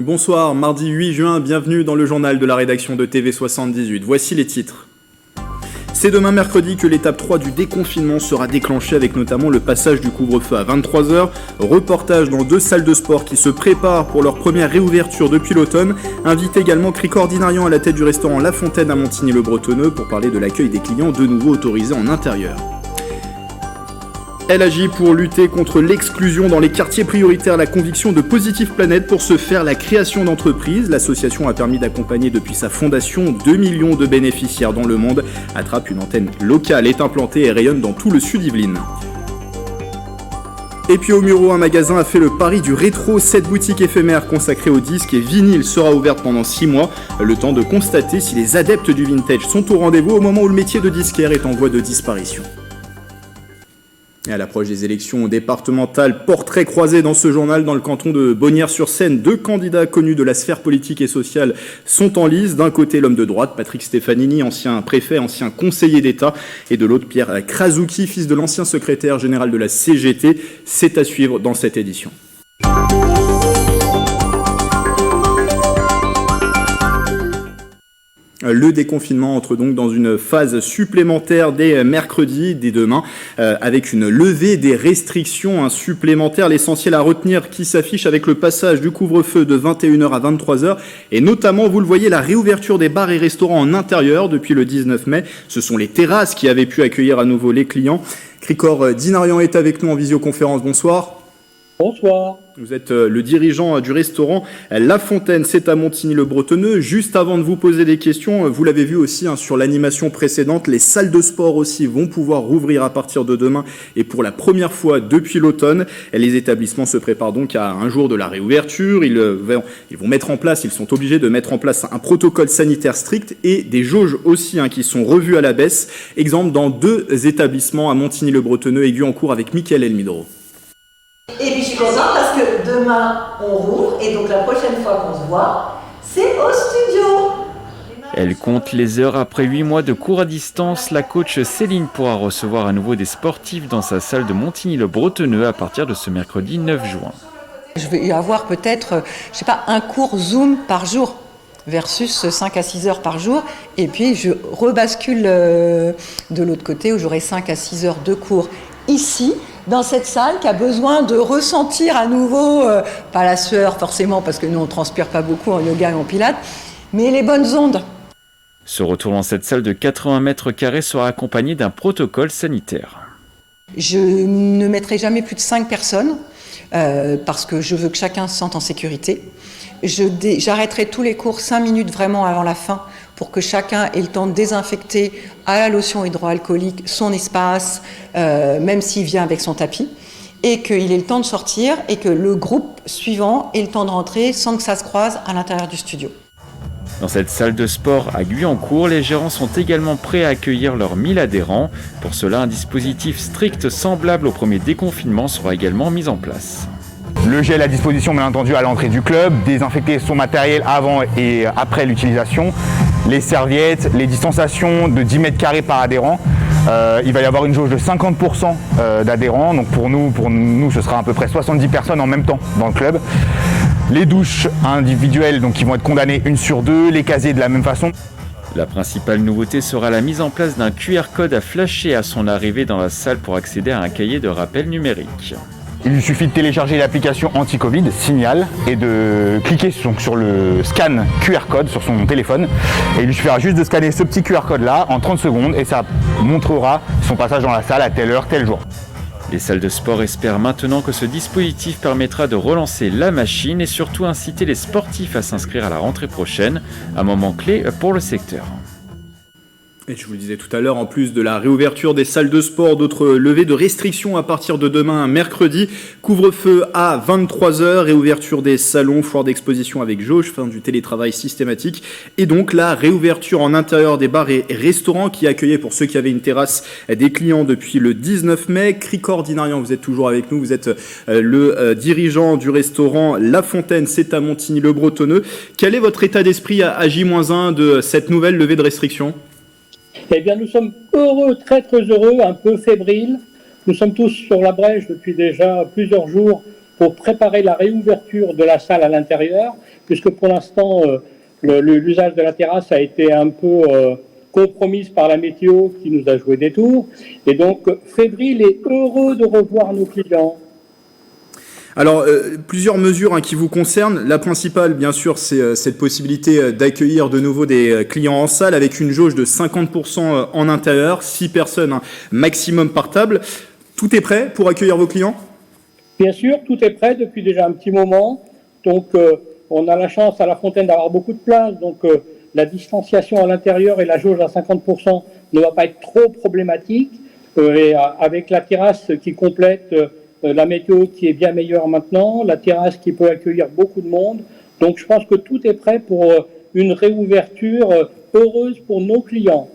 bonsoir, mardi 8 juin, bienvenue dans le journal de la rédaction de TV78. Voici les titres. C'est demain mercredi que l'étape 3 du déconfinement sera déclenchée avec notamment le passage du couvre-feu à 23h, reportage dans 2 salles de sport qui se préparent pour leur première réouverture depuis l'automne, invite également Cricor Dinarian à la tête du restaurant La Fontaine à Montigny-le-Bretonneux pour parler de l'accueil des clients de nouveau autorisés en intérieur. Elle agit pour lutter contre l'exclusion dans les quartiers prioritaires, la conviction de Positive Planète pour se faire la création d'entreprises. L'association a permis d'accompagner depuis sa fondation 2 millions de bénéficiaires dans le monde. Attrape une antenne locale, est implantée et rayonne dans tout le sud Yvelines. Et puis au Muro, un magasin a fait le pari du rétro. Cette boutique éphémère consacrée aux disques et vinyles sera ouverte pendant 6 mois. Le temps de constater si les adeptes du vintage sont au rendez-vous au moment où le métier de disquaire est en voie de disparition. Et à l'approche des élections départementales, portrait croisé dans ce journal dans le canton de Bonnières-sur-Seine. 2 candidats connus de la sphère politique et sociale sont en lice. D'un côté, l'homme de droite, Patrick Stefanini, ancien préfet, ancien conseiller d'État. Et de l'autre, Pierre Krasuki, fils de l'ancien secrétaire général de la CGT. C'est à suivre dans cette édition. Le déconfinement entre donc dans une phase supplémentaire dès mercredi, dès demain, avec une levée des restrictions supplémentaires. L'essentiel à retenir qui s'affiche avec le passage du couvre-feu de 21h à 23h et notamment, vous le voyez, la réouverture des bars et restaurants en intérieur depuis le 19 mai. Ce sont les terrasses qui avaient pu accueillir à nouveau les clients. Cricor Dinarian est avec nous en visioconférence. Bonsoir. Bonsoir. Vous êtes le dirigeant du restaurant La Fontaine, c'est à Montigny-le-Bretonneux. Juste avant de vous poser des questions, vous l'avez vu aussi sur l'animation précédente, les salles de sport aussi vont pouvoir rouvrir à partir de demain et pour la première fois depuis l'automne. Les établissements se préparent donc à un jour de la réouverture. Ils vont mettre en place, ils sont obligés de mettre en place un protocole sanitaire strict et des jauges aussi qui sont revues à la baisse. Exemple dans 2 établissements à Montigny-le-Bretonneux et Guyancourt avec Mickaël Elmidro. Et puis je suis contente parce que demain on rouvre et donc la prochaine fois qu'on se voit, c'est au studio. Elle compte les heures après 8 mois de cours à distance. La coach Céline pourra recevoir à nouveau des sportifs dans sa salle de Montigny-le-Bretonneux à partir de ce mercredi 9 juin. Je vais y avoir peut-être, un cours Zoom par jour versus 5 à 6 heures par jour. Et puis je rebascule de l'autre côté où j'aurai 5 à 6 heures de cours ici, dans cette salle qui a besoin de ressentir à nouveau, pas la sueur forcément parce que nous on ne transpire pas beaucoup en yoga et en pilates, mais les bonnes ondes. Ce retour dans cette salle de 80 mètres carrés sera accompagné d'un protocole sanitaire. Je ne mettrai jamais plus de 5 personnes parce que je veux que chacun se sente en sécurité. J'arrêterai tous les cours 5 minutes vraiment avant la fin pour que chacun ait le temps de désinfecter à la lotion hydroalcoolique son espace, même s'il vient avec son tapis, et qu'il ait le temps de sortir et que le groupe suivant ait le temps de rentrer sans que ça se croise à l'intérieur du studio. Dans cette salle de sport à Guyancourt, les gérants sont également prêts à accueillir leurs 1000 adhérents. Pour cela, un dispositif strict semblable au premier déconfinement sera également mis en place. Le gel à disposition, bien entendu, à l'entrée du club, désinfecter son matériel avant et après l'utilisation, les serviettes, les distanciations de 10 mètres carrés par adhérent. Il va y avoir une jauge de 50% d'adhérents, donc pour nous, ce sera à peu près 70 personnes en même temps dans le club. Les douches individuelles, donc qui vont être condamnées 1 sur 2, les casiers de la même façon. La principale nouveauté sera la mise en place d'un QR code à flasher à son arrivée dans la salle pour accéder à un cahier de rappel numérique. Il lui suffit de télécharger l'application anti-Covid, Signal, et de cliquer sur le scan QR code sur son téléphone. Et il lui suffira juste de scanner ce petit QR code-là en 30 secondes et ça montrera son passage dans la salle à telle heure, tel jour. Les salles de sport espèrent maintenant que ce dispositif permettra de relancer la machine et surtout inciter les sportifs à s'inscrire à la rentrée prochaine, un moment clé pour le secteur. Et je vous le disais tout à l'heure, en plus de la réouverture des salles de sport, d'autres levées de restrictions à partir de demain, mercredi. Couvre-feu à 23h, réouverture des salons, foire d'exposition avec jauge, fin du télétravail systématique. Et donc la réouverture en intérieur des bars et restaurants qui accueillaient, pour ceux qui avaient une terrasse, des clients depuis le 19 mai. Cricor Dinarian, vous êtes toujours avec nous. Vous êtes le dirigeant du restaurant La Fontaine, c'est à Montigny-le-Bretonneux. Quel est votre état d'esprit à J-1 de cette nouvelle levée de restrictions ? Eh bien, nous sommes heureux, très heureux, un peu fébriles. Nous sommes tous sur la brèche depuis déjà plusieurs jours pour préparer la réouverture de la salle à l'intérieur, puisque pour l'instant, l'usage de la terrasse a été un peu compromise par la météo qui nous a joué des tours. Et donc, Févril est heureux de revoir nos clients. Alors, plusieurs mesures qui vous concernent. La principale, bien sûr, c'est cette possibilité d'accueillir de nouveau des clients en salle avec une jauge de 50% en intérieur, 6 personnes maximum par table. Tout est prêt pour accueillir vos clients ? Bien sûr, tout est prêt depuis déjà un petit moment. Donc, on a la chance à La Fontaine d'avoir beaucoup de place. Donc, la distanciation à l'intérieur et la jauge à 50% ne va pas être trop problématique. Et avec la terrasse qui complète la météo qui est bien meilleure maintenant, la terrasse qui peut accueillir beaucoup de monde. Donc je pense que tout est prêt pour une réouverture heureuse pour nos clients.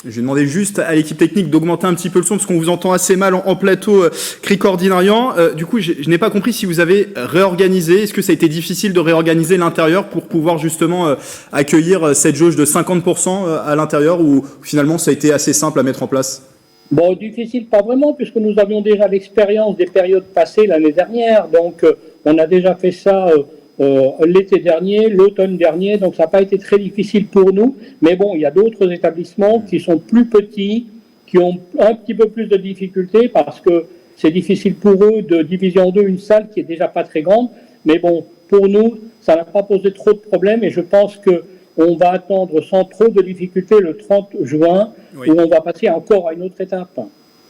Je vais demander juste à l'équipe technique d'augmenter un petit peu le son parce qu'on vous entend assez mal en plateau Cricordinarian. Du coup, je n'ai pas compris si vous avez réorganisé. Est-ce que ça a été difficile de réorganiser l'intérieur pour pouvoir justement accueillir cette jauge de 50% à l'intérieur ou finalement ça a été assez simple à mettre en place ? Bon, difficile pas vraiment, puisque nous avions déjà l'expérience des périodes passées l'année dernière. Donc, on a déjà fait ça l'été dernier, l'automne dernier. Donc, ça n'a pas été très difficile pour nous. Mais bon, il y a d'autres établissements qui sont plus petits, qui ont un petit peu plus de difficultés, parce que c'est difficile pour eux de diviser en deux une salle qui est déjà pas très grande. Mais bon, pour nous, ça n'a pas posé trop de problèmes. Et je pense que on va attendre sans trop de difficultés le 30 juin, oui, où on va passer encore à une autre étape.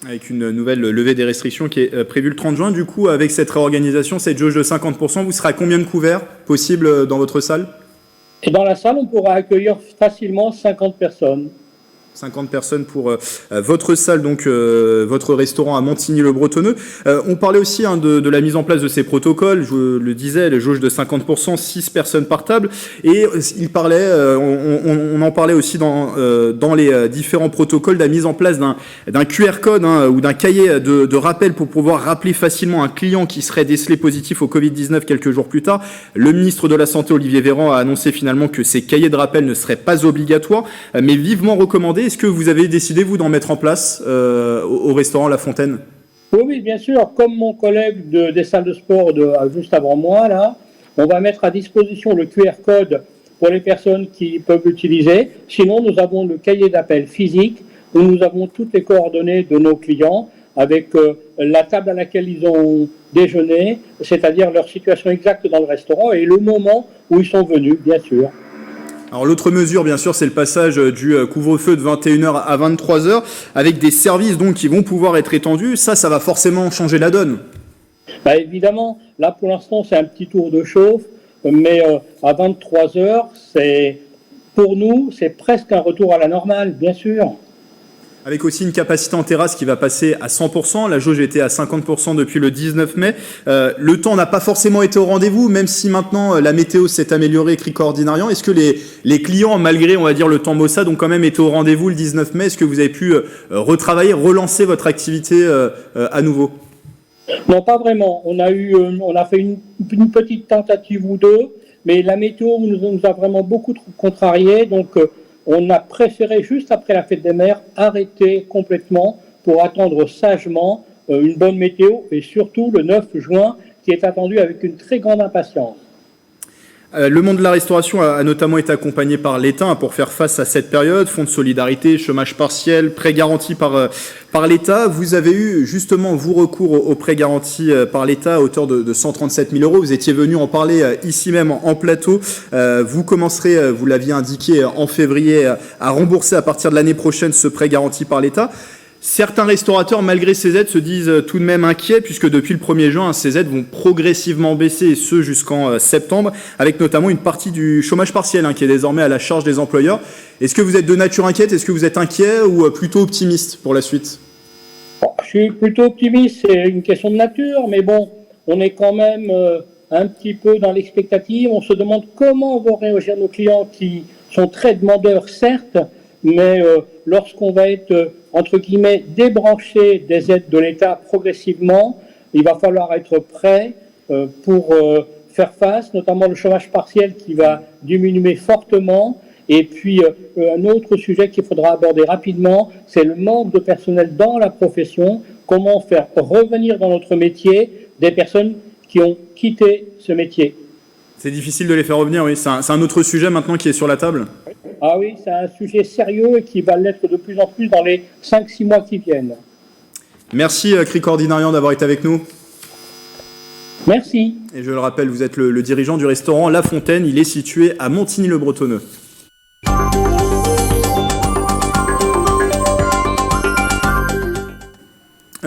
Avec une nouvelle levée des restrictions qui est prévue le 30 juin. Du coup, avec cette réorganisation, cette jauge de 50%, vous serez à combien de couverts possibles dans votre salle ? Et dans la salle, on pourra accueillir facilement 50 personnes. 50 personnes pour votre salle, donc votre restaurant à Montigny-le-Bretonneux. On parlait aussi de la mise en place de ces protocoles, je le disais, les jauges de 50%, 6 personnes par table, et il parlait, on en parlait aussi dans les différents protocoles de la mise en place d'un QR code ou d'un cahier de rappel pour pouvoir rappeler facilement un client qui serait décelé positif au Covid-19 quelques jours plus tard. Le ministre de la Santé, Olivier Véran, a annoncé finalement que ces cahiers de rappel ne seraient pas obligatoires, mais vivement recommandés. Est-ce que vous avez décidé, vous, d'en mettre en place au restaurant La Fontaine ? Oui, bien sûr. Comme mon collègue des salles de sport juste avant moi, là, on va mettre à disposition le QR code pour les personnes qui peuvent l'utiliser. Sinon, nous avons le cahier d'appel physique où nous avons toutes les coordonnées de nos clients avec la table à laquelle ils ont déjeuné, c'est-à-dire leur situation exacte dans le restaurant et le moment où ils sont venus, bien sûr. Alors l'autre mesure, bien sûr, c'est le passage du couvre-feu de 21h à 23h avec des services donc qui vont pouvoir être étendus. Ça va forcément changer la donne. Bah, évidemment, là pour l'instant c'est un petit tour de chauffe, mais à 23h, pour nous, c'est presque un retour à la normale, bien sûr. Avec aussi une capacité en terrasse qui va passer à 100%. La jauge était à 50% depuis le 19 mai. Le temps n'a pas forcément été au rendez-vous, même si maintenant la météo s'est améliorée, Cricordinarian. Est-ce que les clients, malgré, on va dire, le temps maussade, ont quand même été au rendez-vous le 19 mai ? Est-ce que vous avez pu retravailler, relancer votre activité à nouveau ? Non, pas vraiment. On a fait une petite tentative ou deux, mais la météo nous a vraiment beaucoup contrariés, donc on a préféré, juste après la fête des mères, arrêter complètement pour attendre sagement une bonne météo et surtout le 9 juin qui est attendu avec une très grande impatience. Le monde de la restauration a notamment été accompagné par l'État pour faire face à cette période, fonds de solidarité, chômage partiel, prêts garantis par l'État. Vous avez eu justement, vous, recours aux prêts garantis par l'État à hauteur de 137 000 €. Vous étiez venu en parler ici même en plateau. Vous commencerez, vous l'aviez indiqué, en février à rembourser à partir de l'année prochaine ce prêt garanti par l'État. Certains restaurateurs, malgré ces aides, se disent tout de même inquiets puisque depuis le 1er juin, ces aides vont progressivement baisser, et ce jusqu'en septembre, avec notamment une partie du chômage partiel qui est désormais à la charge des employeurs. Est-ce que vous êtes de nature inquiète ? Est-ce que vous êtes inquiet ou plutôt optimiste pour la suite ? Je suis plutôt optimiste, c'est une question de nature, mais bon, on est quand même un petit peu dans l'expectative. On se demande comment vont réagir nos clients qui sont très demandeurs, certes, mais lorsqu'on va être, entre guillemets, débranché des aides de l'État progressivement, il va falloir être prêt pour faire face, notamment le chômage partiel qui va diminuer fortement. Et puis, un autre sujet qu'il faudra aborder rapidement, c'est le manque de personnel dans la profession. Comment faire revenir dans notre métier des personnes qui ont quitté ce métier. C'est difficile de les faire revenir, oui. C'est un autre sujet maintenant qui est sur la table. Ah oui, c'est un sujet sérieux et qui va l'être de plus en plus dans les 5-6 mois qui viennent. Merci, Cric Ordinarian, d'avoir été avec nous. Merci. Et je le rappelle, vous êtes le dirigeant du restaurant La Fontaine. Il est situé à Montigny-le-Bretonneux.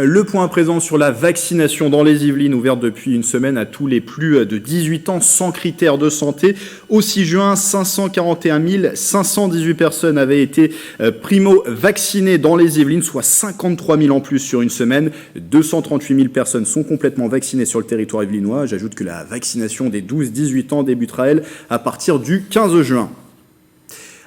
Le point à présent sur la vaccination dans les Yvelines, ouverte depuis une semaine à tous les plus de 18 ans sans critères de santé. Au 6 juin, 541 518 personnes avaient été primo-vaccinées dans les Yvelines, soit 53 000 en plus sur une semaine. 238 000 personnes sont complètement vaccinées sur le territoire yvelinois. J'ajoute que la vaccination des 12-18 ans débutera, elle, à partir du 15 juin.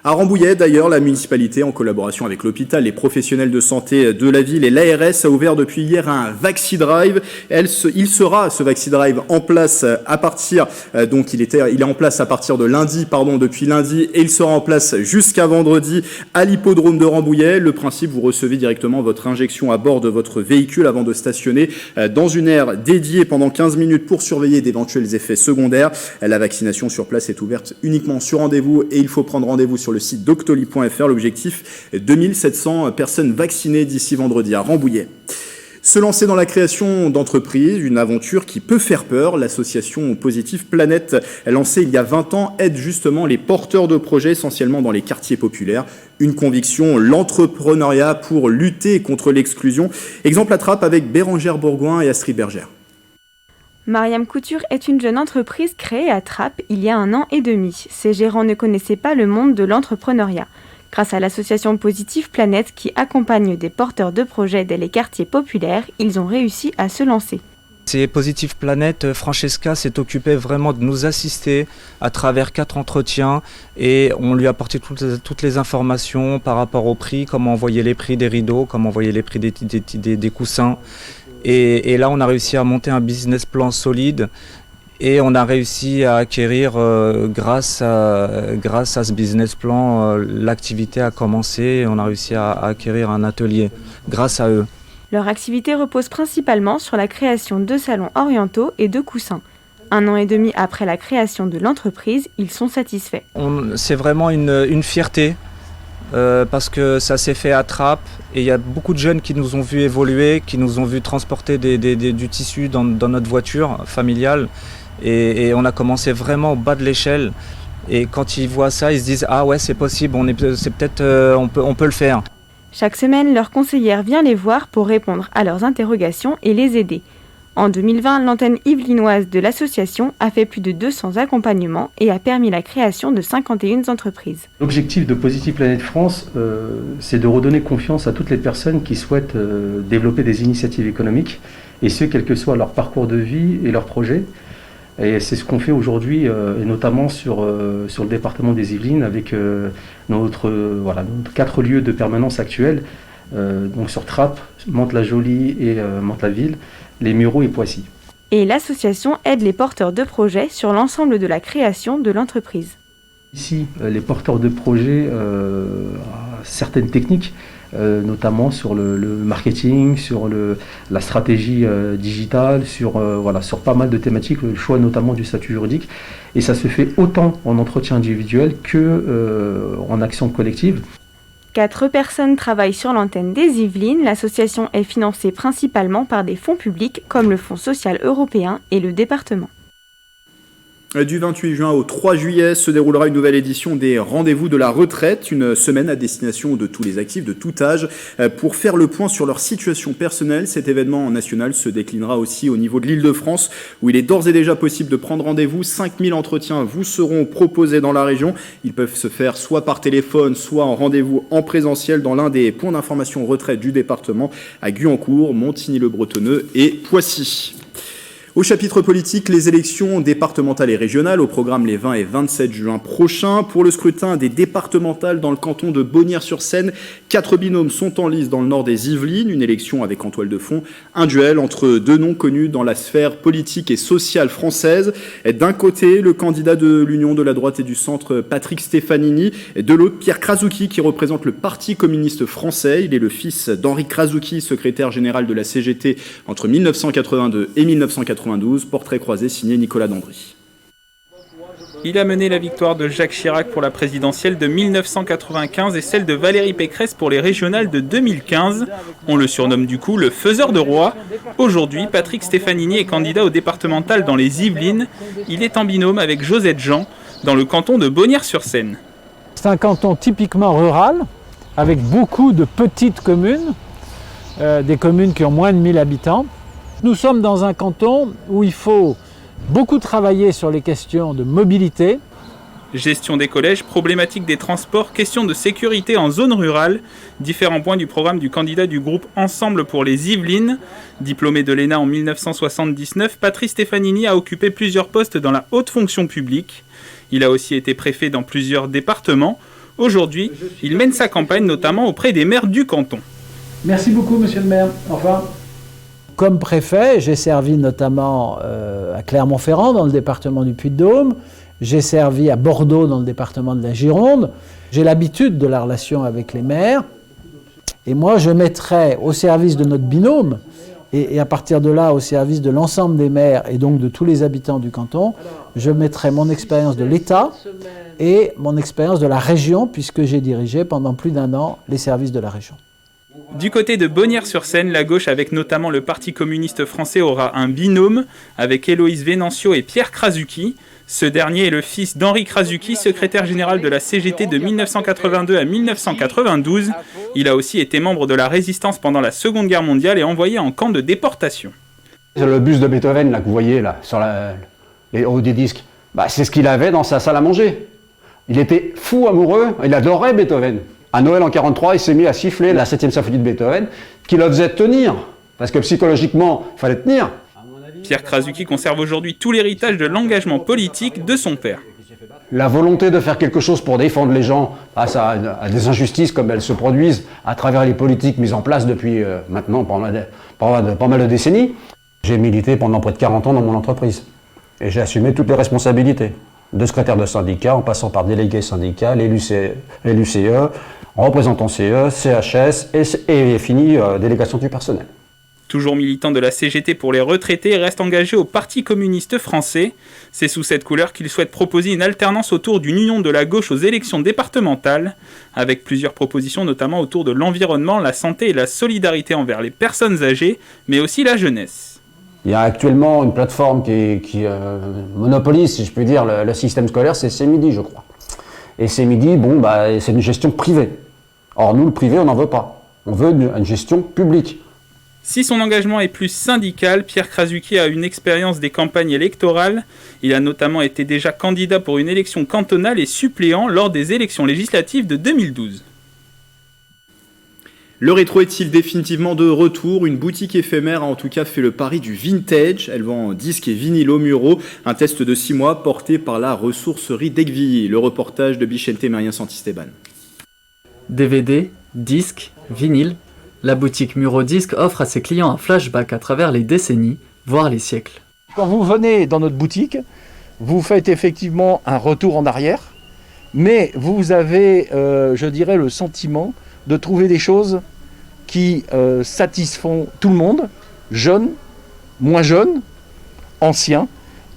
À Rambouillet, d'ailleurs, la municipalité, en collaboration avec l'hôpital, les professionnels de santé de la ville et l'ARS, a ouvert depuis hier un Vaxi-Drive. Il sera, ce Vaxi-Drive, en place à partir, donc il est en place à partir de lundi, depuis lundi, et il sera en place jusqu'à vendredi à l'hippodrome de Rambouillet. Le principe, vous recevez directement votre injection à bord de votre véhicule avant de stationner dans une aire dédiée pendant 15 minutes pour surveiller d'éventuels effets secondaires. La vaccination sur place est ouverte uniquement sur rendez-vous et il faut prendre rendez-vous sur le site doctolib.fr. L'objectif, 2700 personnes vaccinées d'ici vendredi à Rambouillet. Se lancer dans la création d'entreprises, une aventure qui peut faire peur. L'association Positive Planète, lancée il y a 20 ans, aide justement les porteurs de projets, essentiellement dans les quartiers populaires. Une conviction, l'entrepreneuriat pour lutter contre l'exclusion. Exemple à Trappes avec Bérangère Bourgoin et Astrid Bergère. Mariam Couture est une jeune entreprise créée à Trappes il y a 1 an et demi. Ses gérants ne connaissaient pas le monde de l'entrepreneuriat. Grâce à l'association Positive Planète qui accompagne des porteurs de projets dès les quartiers populaires, ils ont réussi à se lancer. C'est Positive Planète, Francesca s'est occupée vraiment de nous assister à travers 4 entretiens et on lui a apporté toutes les informations par rapport au prix, comment envoyer les prix des rideaux, comment envoyer les prix des coussins. Et là, on a réussi à monter un business plan solide et on a réussi à acquérir, grâce à ce business plan, l'activité a commencé et on a réussi à acquérir un atelier grâce à eux. Leur activité repose principalement sur la création de salons orientaux et de coussins. 1 an et demi après la création de l'entreprise, ils sont satisfaits. C'est vraiment une fierté. Parce que ça s'est fait à Trappes et il y a beaucoup de jeunes qui nous ont vu évoluer, qui nous ont vu transporter du tissu dans notre voiture familiale et on a commencé vraiment au bas de l'échelle et quand ils voient ça, ils se disent « Ah ouais, c'est possible, on peut le faire ». Chaque semaine, leur conseillère vient les voir pour répondre à leurs interrogations et les aider. En 2020, l'antenne yvelinoise de l'association a fait plus de 200 accompagnements et a permis la création de 51 entreprises. L'objectif de Positive Planète France, c'est de redonner confiance à toutes les personnes qui souhaitent développer des initiatives économiques, et ce, quel que soit leur parcours de vie et leurs projets. Et c'est ce qu'on fait aujourd'hui, et notamment sur le département des Yvelines, avec nos 4 lieux de permanence actuels, donc sur Trappes, Mantes-la-Jolie et Mantes-la-Ville, les Mureaux et Poissy. Et l'association aide les porteurs de projets sur l'ensemble de la création de l'entreprise. Ici, les porteurs de projets certaines techniques, notamment sur le marketing, sur la stratégie digitale, sur pas mal de thématiques, le choix notamment du statut juridique. Et ça se fait autant en entretien individuel qu'en action collective. 4 personnes travaillent sur l'antenne des Yvelines. L'association est financée principalement par des fonds publics comme le Fonds social européen et le département. Du 28 juin au 3 juillet se déroulera une nouvelle édition des Rendez-vous de la retraite, une semaine à destination de tous les actifs de tout âge pour faire le point sur leur situation personnelle. Cet événement national se déclinera aussi au niveau de l'Île-de-France où il est d'ores et déjà possible de prendre rendez-vous. 5000 entretiens vous seront proposés dans la région. Ils peuvent se faire soit par téléphone, soit en rendez-vous en présentiel dans l'un des points d'information retraite du département à Guyancourt, Montigny-le-Bretonneux et Poissy. Au chapitre politique, les élections départementales et régionales au programme les 20 et 27 juin prochains. Pour le scrutin des départementales dans le canton de Bonnières-sur-Seine, 4 binômes sont en lice dans le nord des Yvelines. Une élection avec en toile de fond un duel entre 2 noms connus dans la sphère politique et sociale française. D'un côté, le candidat de l'Union de la droite et du centre, Patrick Stefanini. De l'autre, Pierre Krasuki, qui représente le Parti communiste français. Il est le fils d'Henri Krasuki, secrétaire général de la CGT entre 1982 et 1990. 1992, portrait croisé signé Nicolas Dandry. Il a mené la victoire de Jacques Chirac pour la présidentielle de 1995 et celle de Valérie Pécresse pour les régionales de 2015. On le surnomme du coup le faiseur de roi. Aujourd'hui, Patrick Stefanini est candidat au départemental dans les Yvelines. Il est en binôme avec Josette Jean dans le canton de Bonnières-sur-Seine. C'est un canton typiquement rural avec beaucoup de petites communes, des communes qui ont moins de 1000 habitants. Nous sommes dans un canton où il faut beaucoup travailler sur les questions de mobilité. Gestion des collèges, problématique des transports, question de sécurité en zone rurale, différents points du programme du candidat du groupe Ensemble pour les Yvelines. Diplômé de l'ENA en 1979, Patrick Stefanini a occupé plusieurs postes dans la haute fonction publique. Il a aussi été préfet dans plusieurs départements. Aujourd'hui, il mène sa campagne notamment auprès des maires du canton. Merci beaucoup, monsieur le maire. Au revoir. Comme préfet, j'ai servi notamment à Clermont-Ferrand, dans le département du Puy-de-Dôme. J'ai servi à Bordeaux, dans le département de la Gironde. J'ai l'habitude de la relation avec les maires. Et moi, je mettrai au service de notre binôme, et à partir de là, au service de l'ensemble des maires, et donc de tous les habitants du canton, je mettrai mon expérience de l'État et mon expérience de la région, puisque j'ai dirigé pendant plus d'1 an les services de la région. Du côté de Bonnières-sur-Seine, la gauche avec notamment le Parti communiste français aura un binôme avec Héloïse Vénancio et Pierre Krasuki. Ce dernier est le fils d'Henri Krasuki, secrétaire général de la CGT de 1982 à 1992. Il a aussi été membre de la résistance pendant la Seconde Guerre mondiale et envoyé en camp de déportation. Le buste de Beethoven là, que vous voyez là, sur les hauts des disques, c'est ce qu'il avait dans sa salle à manger. Il était fou amoureux, il adorait Beethoven. À Noël en 1943, il s'est mis à siffler la 7e symphonie de Beethoven, qui le faisait tenir, parce que psychologiquement, il fallait tenir. Pierre Krasuki conserve aujourd'hui tout l'héritage de l'engagement politique de son père. La volonté de faire quelque chose pour défendre les gens face à des injustices comme elles se produisent à travers les politiques mises en place depuis maintenant pas mal de décennies. J'ai milité pendant près de 40 ans dans mon entreprise, et j'ai assumé toutes les responsabilités. De secrétaire de syndicat, en passant par délégué syndical, élu CE, représentant CE, CHS et fini délégation du personnel. Toujours militant de la CGT pour les retraités, reste engagé au Parti communiste français. C'est sous cette couleur qu'il souhaite proposer une alternance autour d'une union de la gauche aux élections départementales, avec plusieurs propositions notamment autour de l'environnement, la santé et la solidarité envers les personnes âgées, mais aussi la jeunesse. Il y a actuellement une plateforme qui monopolise, si je puis dire, le système scolaire, c'est CMIDI, je crois. Et CMIDI, c'est une gestion privée. Or, nous, le privé, on n'en veut pas. On veut une gestion publique. Si son engagement est plus syndical, Pierre Krasuki a une expérience des campagnes électorales. Il a notamment été déjà candidat pour une élection cantonale et suppléant lors des élections législatives de 2012. Le rétro est-il définitivement de retour? Une boutique éphémère a en tout cas fait le pari du vintage. Elle vend disques et vinyles au Muro. Un test de 6 mois porté par la ressourcerie d'Aiguilly. Le reportage de Bichente Marien Santisteban. DVD, disques, vinyles. La boutique Muro Disque offre à ses clients un flashback à travers les décennies, voire les siècles. Quand vous venez dans notre boutique, vous faites effectivement un retour en arrière, mais vous avez, je dirais, le sentiment de trouver des choses qui satisfont tout le monde, jeunes, moins jeunes, anciens,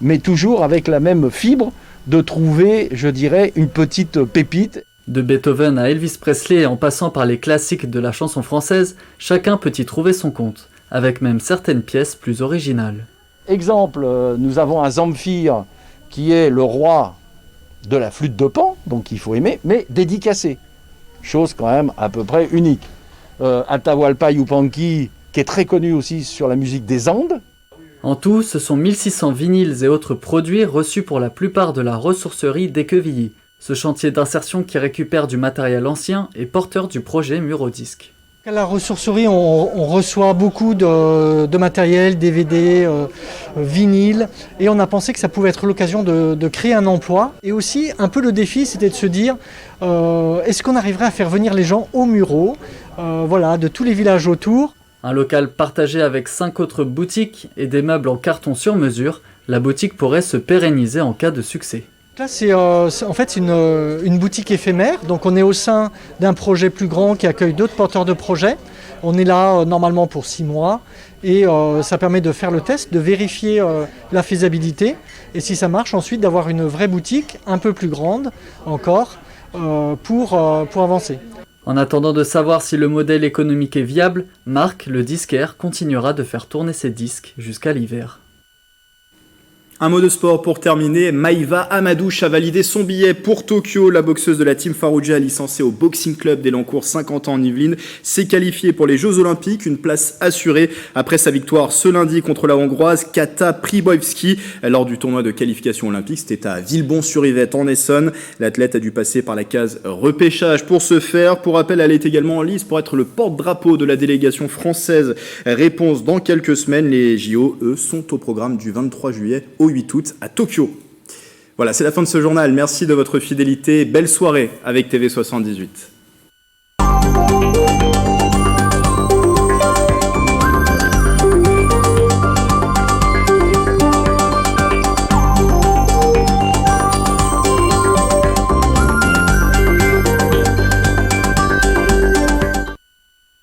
mais toujours avec la même fibre de trouver, je dirais, une petite pépite. De Beethoven à Elvis Presley en passant par les classiques de la chanson française, chacun peut y trouver son compte, avec même certaines pièces plus originales. Exemple, nous avons un Zamfir qui est le roi de la flûte de Pan, donc il faut aimer, mais dédicacé. Chose quand même à peu près unique. Atahualpa Yupanqui, qui est très connu aussi sur la musique des Andes. En tout, ce sont 1600 vinyles et autres produits reçus pour la plupart de la ressourcerie d'Équevilly. Ce chantier d'insertion qui récupère du matériel ancien est porteur du projet Muro Disque. À la ressourcerie, on reçoit beaucoup de matériel, DVD, vinyle, et on a pensé que ça pouvait être l'occasion de créer un emploi. Et aussi, un peu le défi, c'était de se dire, est-ce qu'on arriverait à faire venir les gens au Muro, de tous les villages autour. Un local partagé avec 5 autres boutiques et des meubles en carton sur mesure, la boutique pourrait se pérenniser en cas de succès. Là, c'est une boutique éphémère, donc on est au sein d'un projet plus grand qui accueille d'autres porteurs de projets. On est là normalement pour 6 mois et ça permet de faire le test, de vérifier la faisabilité et si ça marche ensuite d'avoir une vraie boutique un peu plus grande encore pour avancer. En attendant de savoir si le modèle économique est viable, Marc, le disquaire, continuera de faire tourner ses disques jusqu'à l'hiver. Un mot de sport pour terminer. Maïva Amadouche a validé son billet pour Tokyo. La boxeuse de la Team Fallujah, licenciée au Boxing Club d'Elancourt, 50 ans en Yvelines, s'est qualifiée pour les Jeux Olympiques, une place assurée après sa victoire ce lundi contre la Hongroise Kata Pribojski lors du tournoi de qualification olympique. C'était à Villebon-sur-Yvette en Essonne. L'athlète a dû passer par la case repêchage pour ce faire. Pour rappel, elle est également en lice pour être le porte-drapeau de la délégation française. Réponse dans quelques semaines. Les JO, eux, sont au programme du 23 juillet au 8 août à Tokyo. Voilà, c'est la fin de ce journal. Merci de votre fidélité. Belle soirée avec TV78.